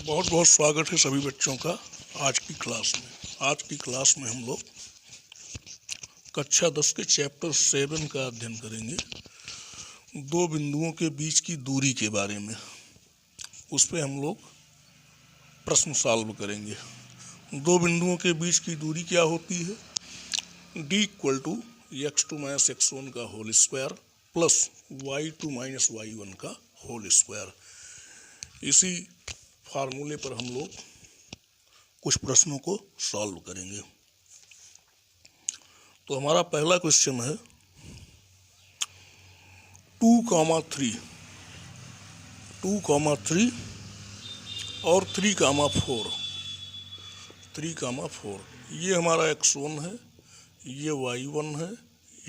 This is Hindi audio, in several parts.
बहुत बहुत स्वागत है सभी बच्चों का आज की क्लास में। आज की क्लास में हम लोग कक्षा 10 के चैप्टर 7 का अध्ययन करेंगे। दो बिंदुओं के बीच की दूरी के बारे में, उस पे हम लोग प्रश्न सॉल्व करेंगे। दो बिंदुओं के बीच की दूरी क्या होती है? d = x2 - x1 का whole square plus y2 - y1 का होल स्क्वायर। इसी फार्मूले पर हम लोग कुछ प्रश्नों को सॉल्व करेंगे। तो हमारा पहला क्वेश्चन है 2,3 और 3,4 ये हमारा x1 है, ये y1 है,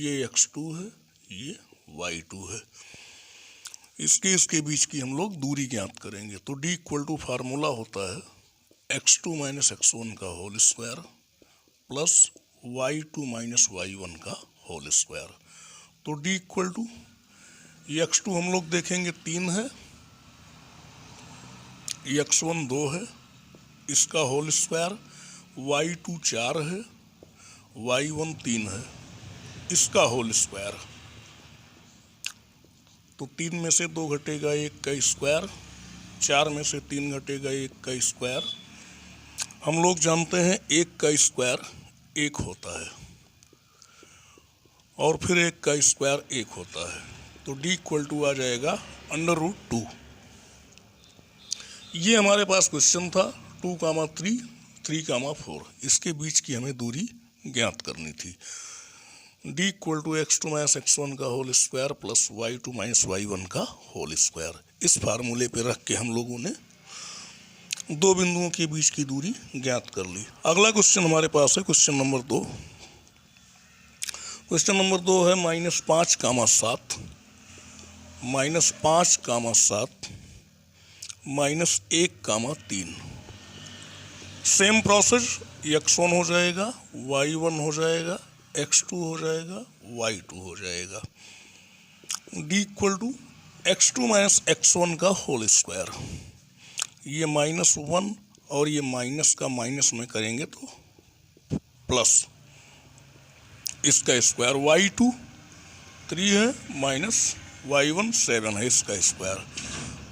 ये x2 है, ये y2 है। इसके बीच की हम लोग दूरी ज्ञात करेंगे। तो d = फार्मूला होता है x2 - x1 का whole square plus y2 - y1 का होल स्क्वायर। तो d = x2 हम लोग देखेंगे 3 है, x1 2 है, इसका होल स्क्वायर, y2 4 है, y1 3 है, इसका होल स्क्वायर। तो 3 में से 2 घटेगा 1 का स्क्वायर, 4 में से 3 घटेगा 1 का स्क्वायर। हम लोग जानते हैं 1 का स्क्वायर 1 होता है और फिर 1 का स्क्वायर 1 होता है। तो d = आ जाएगा √2। ये हमारे पास क्वेश्चन था 2,3, 3,4। इसके बीच की हमें दूरी ज्ञात करनी थी। d = x2 - x1 का whole square plus y2 - y1 का होल स्क्वायर। इस फार्मूले पे रख के हम लोगों ने दो बिंदुओं के बीच की दूरी ज्ञात कर ली। अगला क्वेश्चन हमारे पास है क्वेश्चन नंबर 2। क्वेश्चन नंबर 2 है -5,7 -1,3। सेम प्रोसेस, x1 हो जाएगा, y1 हो जाएगा, x2 हो जाएगा, y2 हो जाएगा। d = x2 - x1 का होल स्क्वायर। ये -1 और ये माइनस का माइनस में करेंगे तो प्लस, इसका स्क्वायर, y2 3 है माइनस y1 7 है, इसका स्क्वायर।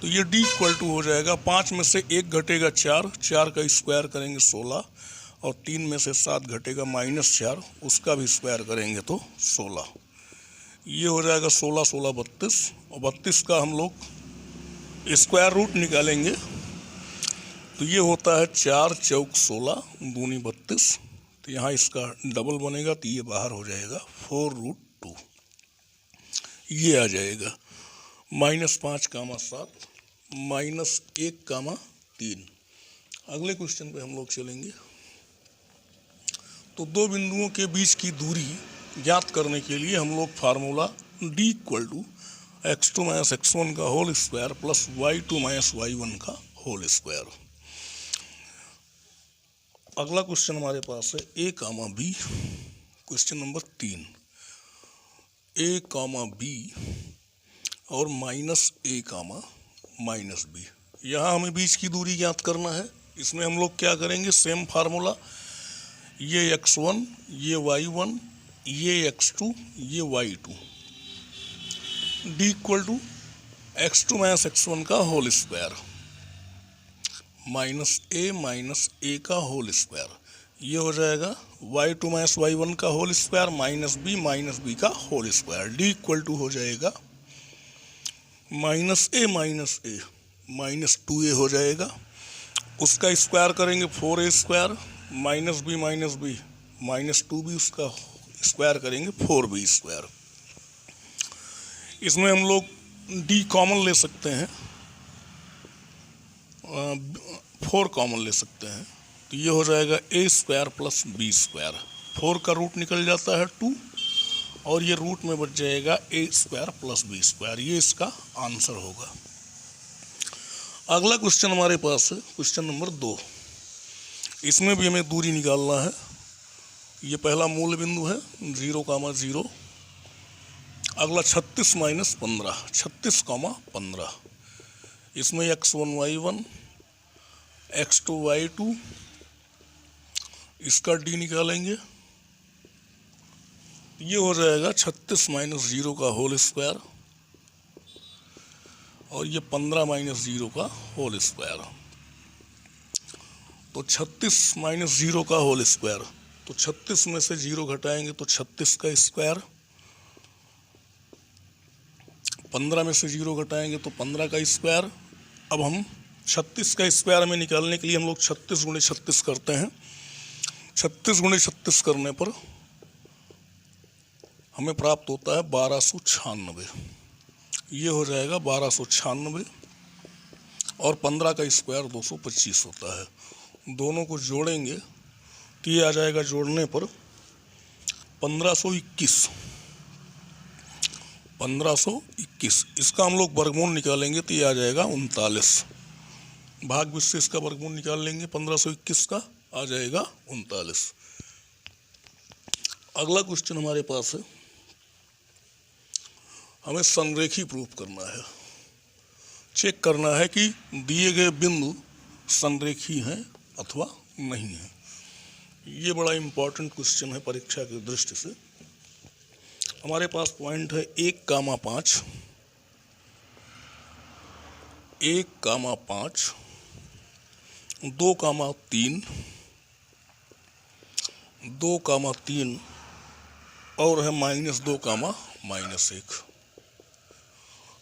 तो ये d = हो जाएगा 5 में से 1 घटेगा 4, 4 का स्क्वायर करेंगे 16, और 3 में से 7 घटेगा -4, उसका भी स्क्वायर करेंगे तो 16। ये हो जाएगा 16 16 32, और 32 का हम लोग स्क्वायर रूट निकालेंगे तो ये होता है 4 चौक 16 दूनी 32। तो यहाँ इसका डबल बनेगा तो ये बाहर हो जाएगा 4√2। ये आ जाएगा -5,7 -1,3। अगले क्वेश्चन पे हम लोग चलेंगे। तो दो बिंदुओं के बीच की दूरी ज्ञात करने के लिए हम लोग फार्मूला d = x2 - x1 का whole square plus y2 - y1 का होल स्क्वायर। अगला क्वेश्चन हमारे पास है a, b। Question number 3, a, b और -a, b। यहाँ हमें बीच की दूरी ज्ञात करना है। इसमें हम लोग क्या करेंगे? सेम फार्मूला, ये x1, ये y1, ये x2, ये y2। d = x2 - x1 का होल स्क्वायर -a का होल स्क्वायर। ये हो जाएगा y2 - y1 का होल स्क्वायर -b का होल स्क्वायर। d = हो जाएगा -a -2a हो जाएगा, उसका स्क्वायर करेंगे 4a², -b -2b, उसका स्क्वायर करेंगे 4b²। इसमें हम लोग d कॉमन ले सकते हैं, 4 कॉमन ले सकते हैं। तो ये हो जाएगा a² + b²। 4 का रूट निकल जाता है 2, और ये रूट में बच जाएगा a² + b²। ये इसका आंसर होगा। अगला क्वेश्चन हमारे पास है क्वेश्चन नंबर 2। इसमें भी हमें दूरी निकालना है। ये पहला मूल बिंदु है 0,0। अगला 36 - 15, 36,15। इसमें x1 y1 x2 y2, इसका d निकालेंगे, ये हो जाएगा 36 माइनस 0 का होल स्क्वायर, और ये 15 माइनस 0 का होल स्क्वायर। तो 36 माइनस 0 का होल स्क्वायर, तो 36 में से 0 घटाएंगे तो 36 का स्क्वायर, 15 में से 0 घटाएंगे तो 15 का स्क्वायर। अब हम 36 का स्क्वायर में निकालने के लिए हम लोग 36 गुणे 36 करते हैं। 36 गुणे 36 करने पर हमें प्राप्त होता है 1296। ये हो जाएगा 1296, और 15 का स्क्वायर 225 होता है। दोनों को जोड़ेंगे तो ये आ जाएगा, जोड़ने पर 1521। 1521, इसका हम लोग वर्गमूल निकालेंगे तो ये आ जाएगा 39। भाग विशेष का वर्गमूल निकाल लेंगे, 1521 का आ जाएगा 39। अगला क्वेश्चन हमारे पास है, हमें संरेखी प्रूफ करना है। चेक करना है कि दिए गए बिंदु संरेखी हैं अथवा नहीं है। ये बड़ा इम्पोर्टेंट क्वेश्चन है परीक्षा की दृष्टि से। हमारे पास पॉइंट है 1,5, 1,5, 2,3, 2,3 और है -2, -1।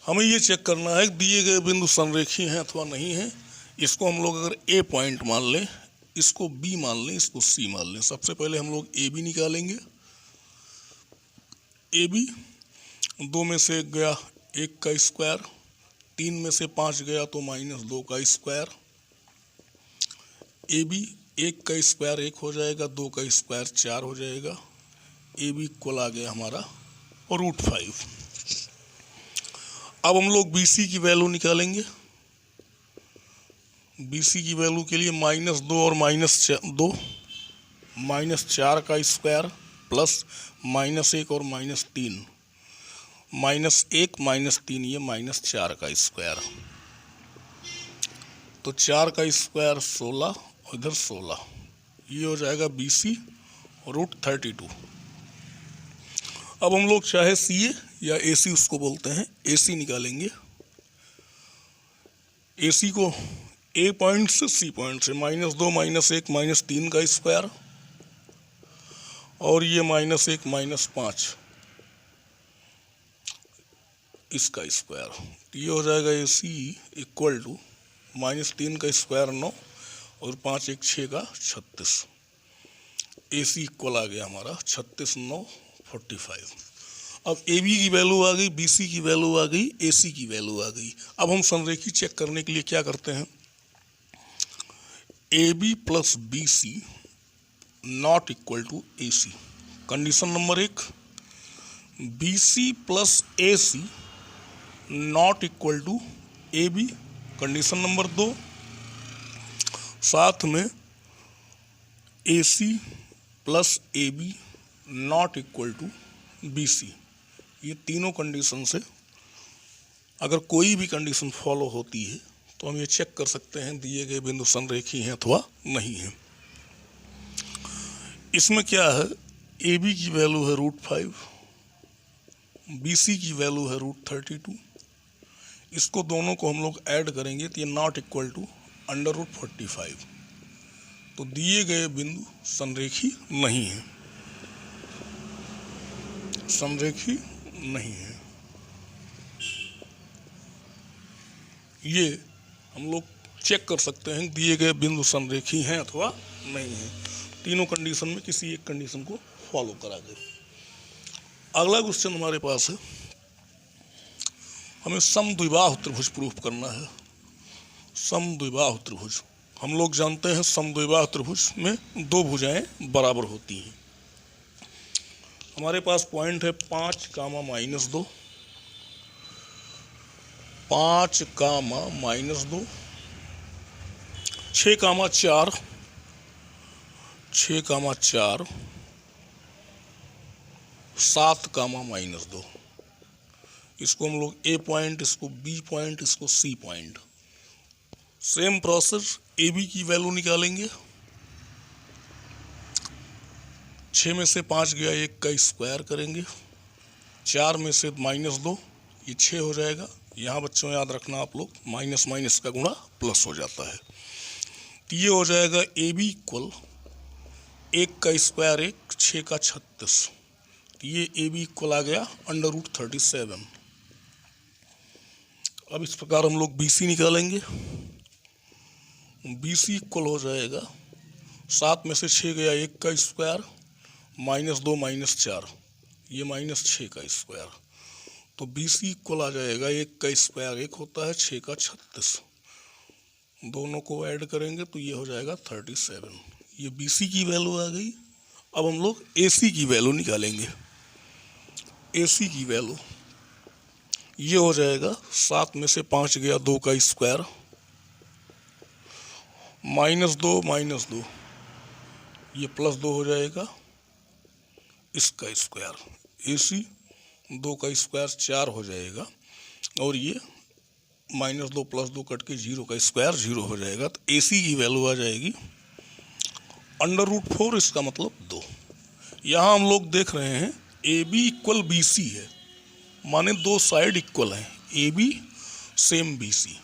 हमें ये चेक करना है कि दिए गए बिंदु संरेखी हैं अथवा नहीं है। इसको हम लोग अगर ए पॉइंट मान लें, इसको बी मान लें, इसको सी मान लें। सबसे पहले हम लोग ए बी निकालेंगे। ए बी, 2 में से 1 गया 1 का स्क्वायर, 3 में से 5 गया तो -2 का स्क्वायर। ए बी 1 का स्क्वायर 1 हो जाएगा, 2 का स्क्वायर 4 हो जाएगा। ए बी इक्वल आ गया हमारा √5। अब हम लोग बी सी की वैल्यू निकालेंगे। बी सी की वैल्यू के लिए -2 और -2, -4 का स्क्वायर प्लस -1 और -3, -1 -3, ये -4 का स्क्वायर। तो 4 का स्क्वायर 16 और इधर 16, ये हो जाएगा बी सी √32। अब हम लोग चाहे सी ए या ए सी उसको बोलते हैं, ए सी निकालेंगे। ए सी को ए पॉइंट से सी पॉइंट से -2 -1 -3 का स्क्वायर, और ये -1 -5 इसका स्क्वायर। तो ये हो जाएगा ए सी इक्वल टू -3 का स्क्वायर 9 और 5 1 6 का 36। ए सी इक्वल आ गया हमारा 36 9 45। अब ए बी की वैल्यू आ गई, बी सी की वैल्यू आ गई, ए सी की वैल्यू आ गई। अब हम संरेखी चेक करने के लिए क्या करते हैं, A B plus B C not equal to A C. Condition number 1, B C plus A C not equal to A B. Condition number 2, साथ में A C plus A B not equal to B C. ये तीनों कंडीशन से अगर कोई भी कंडीशन फॉलो होती है तो हम ये चेक कर सकते हैं दिए गए बिंदु संरेखी हैं अथवा नहीं है। इसमें क्या है, ए बी की वैल्यू है √5, बी सी की वैल्यू है √32। इसको दोनों को हम लोग ऐड करेंगे तो ये नॉट इक्वल टू √45। तो दिए गए बिंदु संरेखी नहीं है, संरेखी नहीं है। ये हम लोग चेक कर सकते हैं दिए गए बिंदु संरेखी हैं अथवा नहीं है, तीनों कंडीशन में किसी एक कंडीशन को फॉलो करा दे। अगला क्वेश्चन हमारे पास है, हमें समद्विबाहु त्रिभुज प्रूफ करना है। समद्विबाहु त्रिभुज, हम लोग जानते हैं समद्विबाहु त्रिभुज में 2 भुजाएं बराबर होती हैं। हमारे पास पॉइंट है 5, -2, 5, -2, 6, 4, 6, 4, 7, -2। इसको हम लोग ए पॉइंट, इसको बी पॉइंट, इसको C point. Same process A B की वैल्यू निकालेंगे। 6 में से 5 गया 1 का स्क्वायर करेंगे, 4 में से -2 ये 6 हो जाएगा। यहाँ बच्चों याद रखना आप लोग माइनस माइनस का गुणा प्लस हो जाता है। तो ये हो जाएगा ए बी इक्वल 1 का स्क्वायर 1, 6 का 36। तो ये ए बी इक्वल आ गया √37। अब इस प्रकार हम लोग बी सी निकालेंगे। बी सी इक्वल हो जाएगा 7 में से 6 गया 1 का स्क्वायर, -2 -4 ये -6 का स्क्वायर। तो बी सी इक्वल आ जाएगा 1 का स्क्वायर 1 होता है, 6 का 36, दोनों को ऐड करेंगे तो ये हो जाएगा 37। ये बी सी की वैल्यू आ गई। अब हम लोग ए सी की वैल्यू निकालेंगे। ए सी की वैल्यू ये हो जाएगा 7 में से 5 गया 2 का स्क्वायर, -2 -2 ये +2 हो जाएगा, इसका स्क्वायर। ए सी 2 का स्क्वायर 4 हो जाएगा और ये -2 +2 कट के 0 का स्क्वायर 0 हो जाएगा। तो ए सी की वैल्यू आ जाएगी √4, इसका मतलब 2। यहाँ हम लोग देख रहे हैं A B equal B C है, माने दो साइड इक्वल हैं, A B same B C,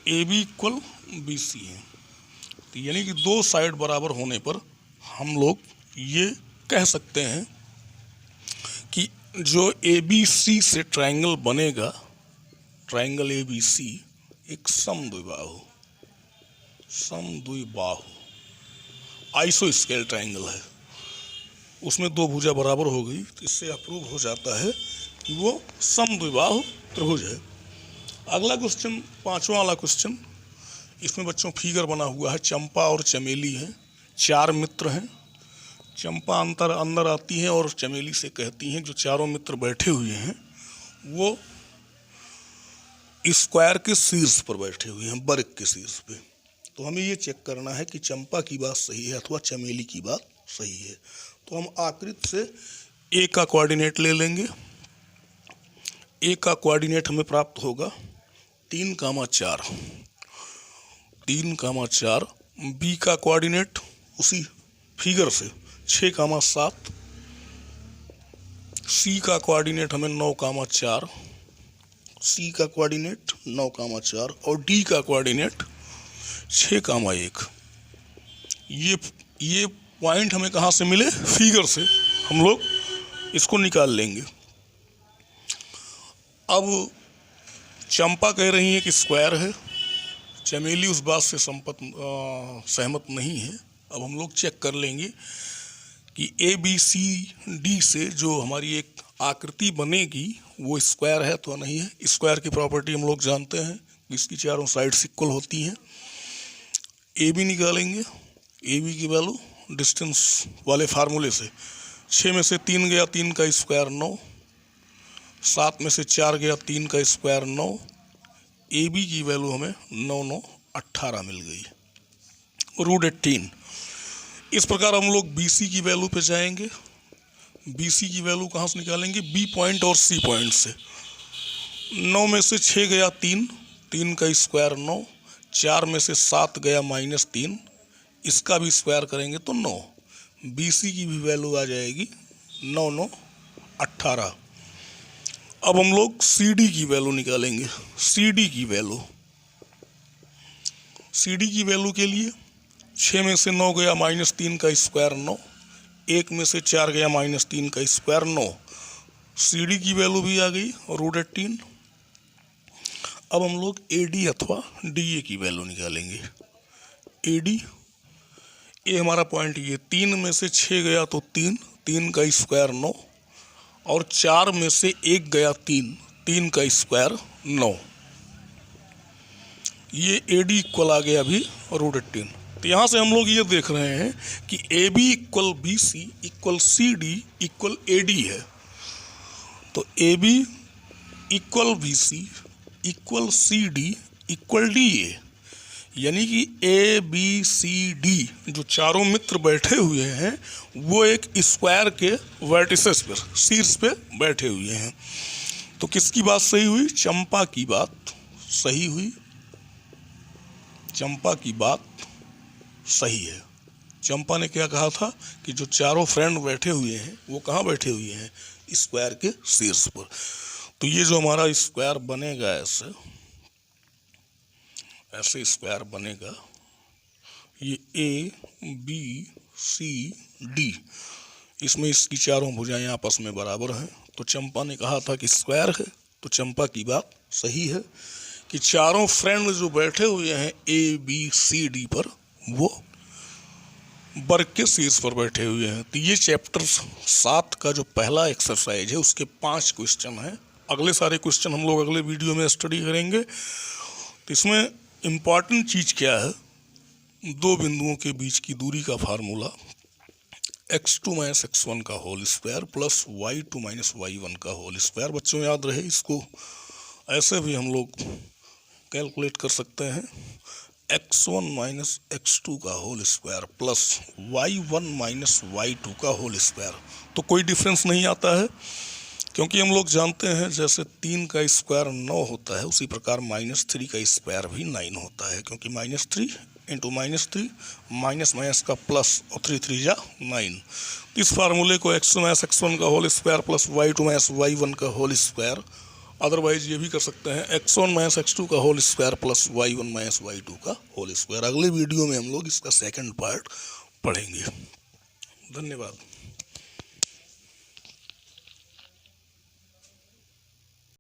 A B equal B C है। तो यानी कि दो साइड बराबर होने पर हम लोग ये कह सकते हैं कि जो ए बी सी से ट्रायंगल बनेगा, ट्रायंगल ए बी सी एक समद्विबाहु आइसोस्केल ट्रायंगल है। उसमें दो भुजा बराबर हो गई, तो इससे अप्रूव हो जाता है कि वो समद्विबाहु त्रिभुज है। अगला क्वेश्चन, 5वां वाला क्वेश्चन, इसमें बच्चों फिगर बना हुआ है। चंपा और चमेली हैं, 4 मित्र हैं। चंपा अंदर आती है और चमेली से कहती हैं, जो चारों मित्र बैठे हुए हैं वो स्क्वायर के शीर्ष पर बैठे हुए हैं, वर्ग के शीर्ष पे। तो हमें ये चेक करना है कि चंपा की बात सही है अथवा चमेली की बात सही है। तो हम आकृति से ए का कोऑर्डिनेट ले लेंगे। ए का कोऑर्डिनेट हमें प्राप्त होगा 3,4, 3,4। बी का कोऑर्डिनेट उसी फिगर से 6,7। सी का कोऑर्डिनेट हमें 9,4, सी का कोऑर्डिनेट 9,4 और डी का कोऑर्डिनेट 6,1। ये पॉइंट हमें कहाँ से मिले? फिगर से हम लोग इसको निकाल लेंगे। अब चंपा कह रही है कि स्क्वायर है, चमेली उस बात से सहमत नहीं है। अब हम लोग चेक कर लेंगे कि ए बी सी डी से जो हमारी एक आकृति बनेगी वो स्क्वायर है तो नहीं है। स्क्वायर की प्रॉपर्टी हम लोग जानते हैं, इसकी चारों साइड्स इक्वल होती हैं। ए बी निकालेंगे। ए बी की वैल्यू डिस्टेंस वाले फार्मूले से 6 में से 3 गया 3 का स्क्वायर 9, 7 में से 4 गया 3 का स्क्वायर 9। ए बी की वैल्यू हमें 9 9 18 मिल गई, √18। इस प्रकार हम लोग बी सी की वैल्यू पे जाएंगे। बी सी की वैल्यू कहाँ से निकालेंगे? बी पॉइंट और सी पॉइंट से। 9 में से 6 गया 3, 3 का स्क्वायर 9, 4 में से 7 गया -3, इसका भी स्क्वायर करेंगे तो 9। बी सी की भी वैल्यू आ जाएगी 9 9 18। अब हम लोग सी डी की वैल्यू निकालेंगे। सी डी की वैल्यू, सी डी की वैल्यू के लिए 6 में से 9 गया -3 का स्क्वायर 9, 1 में से 4 गया -3 का स्क्वायर 9। सी डी की वैल्यू भी आ गई √18। अब हम लोग ए डी अथवा डी ए की वैल्यू निकालेंगे। ए डी, ए हमारा पॉइंट ये 3 में से 6 गया तो 3, 3 का स्क्वायर 9 और 4 में से 1 गया 3, 3 का स्क्वायर 9। ये ए डी इक्वल आ गया अभी √18। तो यहाँ से हम लोग ये देख रहे हैं कि A B equal B C equal C D equal A D है। तो A B equal B C equal C D equal D A, यानी कि ए बी सी डी जो चारों मित्र बैठे हुए हैं वो एक स्क्वायर के वर्टिसेस पर, शीर्ष पे बैठे हुए हैं। तो किसकी बात सही हुई? चंपा की बात सही हुई। चंपा की बात सही है। चंपा ने क्या कहा था कि जो चारों फ्रेंड बैठे हुए हैं वो कहाँ बैठे हुए हैं, स्क्वायर के शीर्ष पर। तो ये जो हमारा स्क्वायर बनेगा, ऐसे स्क्वायर बनेगा, ये ए बी सी डी, इसमें इसकी चारों भुजाएं आपस में बराबर हैं। तो चंपा ने कहा था कि स्क्वायर है, तो चंपा की बात सही है कि चारों फ्रेंड जो बैठे हुए हैं ए बी सी डी पर, वो वर्ग के शीर्ष पर बैठे हुए हैं। तो ये चैप्टर 7 का जो पहला एक्सरसाइज है उसके 5 क्वेश्चन हैं। अगले सारे क्वेश्चन हम लोग अगले वीडियो में स्टडी करेंगे। तो इसमें इम्पॉर्टेंट चीज़ क्या है, दो बिंदुओं के बीच की दूरी का फार्मूला x2 माइनस x1 का whole square plus y2 minus y1 का होल स्क्वायर। बच्चों याद रहे, इसको ऐसे भी हम लोग कैलकुलेट कर सकते हैं, x1 माइनस x2 का whole square plus y1 minus y2 का होल स्क्वायर। तो कोई डिफरेंस नहीं आता है, क्योंकि हम लोग जानते हैं जैसे 3 का स्क्वायर 9 होता है, उसी प्रकार -3 का स्क्वायर भी 9 होता है, क्योंकि -3 इंटू -3 माइनस माइनस का प्लस और 3 3 जा 9। तो इस फार्मूले को x2 माइनस x1 का whole square plus y2 minus y1 का होल स्क्वायर, अदरवाइज ये भी कर सकते हैं x1 माइनस x2 का whole square plus y1 minus y2 का होल स्क्वायर। अगले वीडियो में हम लोग इसका सेकंड पार्ट पढ़ेंगे। धन्यवाद।